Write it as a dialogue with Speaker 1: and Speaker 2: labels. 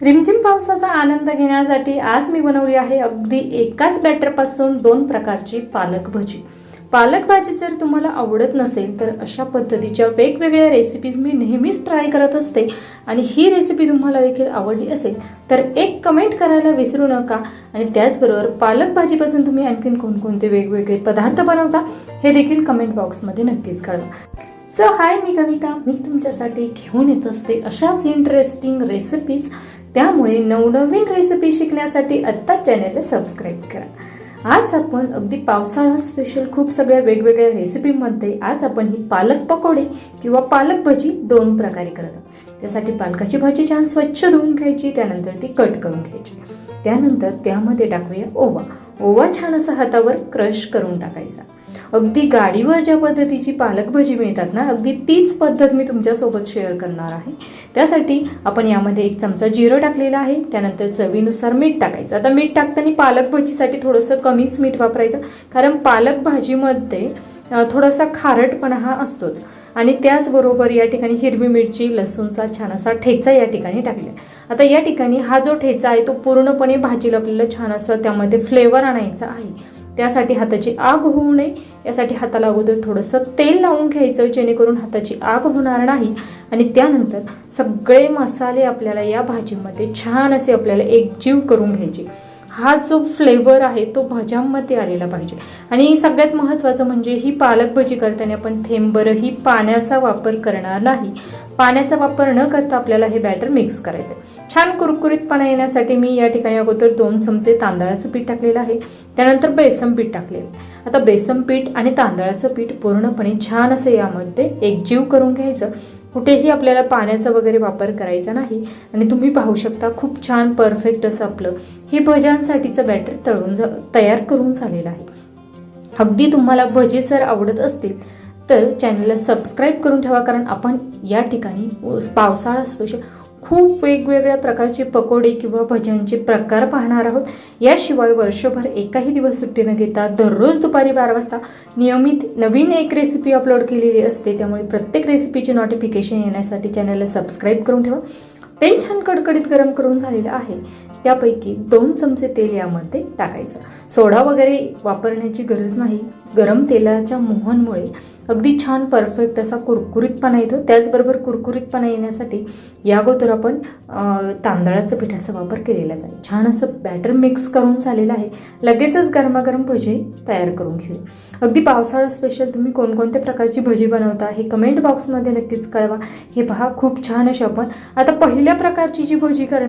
Speaker 1: रिमझिम पावसाचा आनंद घेण्यासाठी आज मी बनवली आहे अगदी एकाच बॅटरपासून 2 प्रकारची पालक भजी. पालक भाजी जर तुम्हाला आवडत नसेल तर अशा पद्धतीच्या वेगवेगळ्या रेसिपीज मी नेहमीच ट्राय करत असते आणि ही रेसिपी तुम्हाला देखील आवडली असेल तर एक कमेंट करायला विसरू नका. आणि त्याचबरोबर पालक भाजीपासून तुम्ही आणखीन कोणकोणते वेगवेगळे पदार्थ बनवता हे देखील कमेंट बॉक्समध्ये नक्कीच कळवा. सो हाय, मी कविता. मी तुमच्यासाठी घेऊन येत असते अशाच इंटरेस्टिंग रेसिपीज. त्यामुळे नवनवीन रेसिपी शिकण्यासाठी आत्ता चॅनलला सबस्क्राईब करा. आज आपण अगदी पावसाळा स्पेशल खूप सगळ्या वेगवेगळ्या रेसिपीमध्ये आज आपण ही पालक पकोडे किंवा पालक भजी 2 प्रकारे करत आहोत. त्यासाठी पालकाची भाजी छान स्वच्छ धुवून घ्यायची, त्यानंतर ती कट करून घ्यायची. त्यानंतर त्यामध्ये टाकूया ओवा. ओवा छान असा हातावर क्रश करून टाकायचा. अगदी गाडीवर ज्या पद्धतीची पालक भजी मिळतात ना, अगदी तीच पद्धत मी तुमच्यासोबत शेअर करणार आहे. त्यासाठी आपण यामध्ये 1 चमचा जिरं टाकलेला आहे. त्यानंतर चवीनुसार मीठ टाकायचं. आता मीठ टाकताना पालक भजीसाठी थोडंसं कमीच मीठ वापरायचं, कारण पालक भाजीमध्ये थोडासा खारटपणा हा असतोच. आणि त्याचबरोबर या ठिकाणी हिरवी मिरची, लसूणचा छान असा ठेचा या ठिकाणी टाकला. आता या ठिकाणी हा जो ठेचा आहे तो पूर्णपणे भाजीला आपल्याला छान असं त्यामध्ये फ्लेवर आणायचा आहे. त्यासाठी हाताची आग होऊ नये यासाठी हाताला अगोदर थोडंसं तेल लावून घ्यायचं, जेणेकरून हाताची आग होणार नाही. आणि त्यानंतर सगळे मसाले आपल्याला या भाजीमध्ये छान असे आपल्याला एकजीव करून घ्यायचे. हा जो फ्लेवर आहे तो भाज्यांमध्ये आलेला पाहिजे. आणि सगळ्यात महत्त्वाचं म्हणजे ही पालक भजी करताना आपण थेंबरही पाण्याचा वापर करणार नाही. पाण्याचा वापर न करता आपल्याला हे बॅटर मिक्स करायचं आहे. छान कुरकुरीतपणा येण्यासाठी मी या ठिकाणी अगोदर 2 चमचे तांदळाचं पीठ टाकलेलं आहे. त्यानंतर बेसन पीठ टाकलेलं. आता बेसन पीठ आणि तांदळाचं पीठ पूर्णपणे छान असं यामध्ये एकजीव करून घ्यायचं. कुठेही आपल्याला पाण्याचा वगैरे वापर करायचा नाही. आणि तुम्ही पाहू शकता खूप छान परफेक्ट असं आपलं हे भज्यांसाठीचं बॅटर तयार करून झालेलं आहे. अगदी तुम्हाला भजी जर आवडत असतील तर चॅनलला सबस्क्राईब करून ठेवा, कारण आपण या ठिकाणी पावसाळा स्पेशल खूप वेगवेगळ्या प्रकारचे पकोडे किंवा भज्यांचे प्रकार पाहणार आहोत. याशिवाय वर्षभर एकाही दिवस सुट्टी न घेता दररोज दुपारी 12 वाजता नियमित नवीन एक रेसिपी अपलोड केलेली असते. त्यामुळे प्रत्येक रेसिपीचे नोटिफिकेशन येण्यासाठी चॅनलला सबस्क्राईब करून ठेवा. तेल छान कडकडीत गरम करून झालेलं आहे. त्यापैकी 2 चमचे तेल यामध्ये टाकायचं. सोडा वगैरे वापरण्याची गरज नाही. गरम तेलाच्या मोहनमुळे अगदी छान परफेक्ट असा कुरकुरीतपणा येतो. त्याचबरोबर कुरकुरीतपणा येण्यासाठी या अगोदर आपण तांदळाचं पिठाचा वापर केलेलाच आहे. छान असं बॅटर मिक्स करून झालेलं आहे. लगेचच गरमागरम भजी तयार करून घेऊ. अगदी पावसाळा स्पेशल तुम्ही कोणकोणत्या प्रकारची भजी बनवता हे कमेंट बॉक्समध्ये नक्कीच कळवा. हे पहा खूप छान अशी आपण आता पहिल्या प्रकारची जी भजी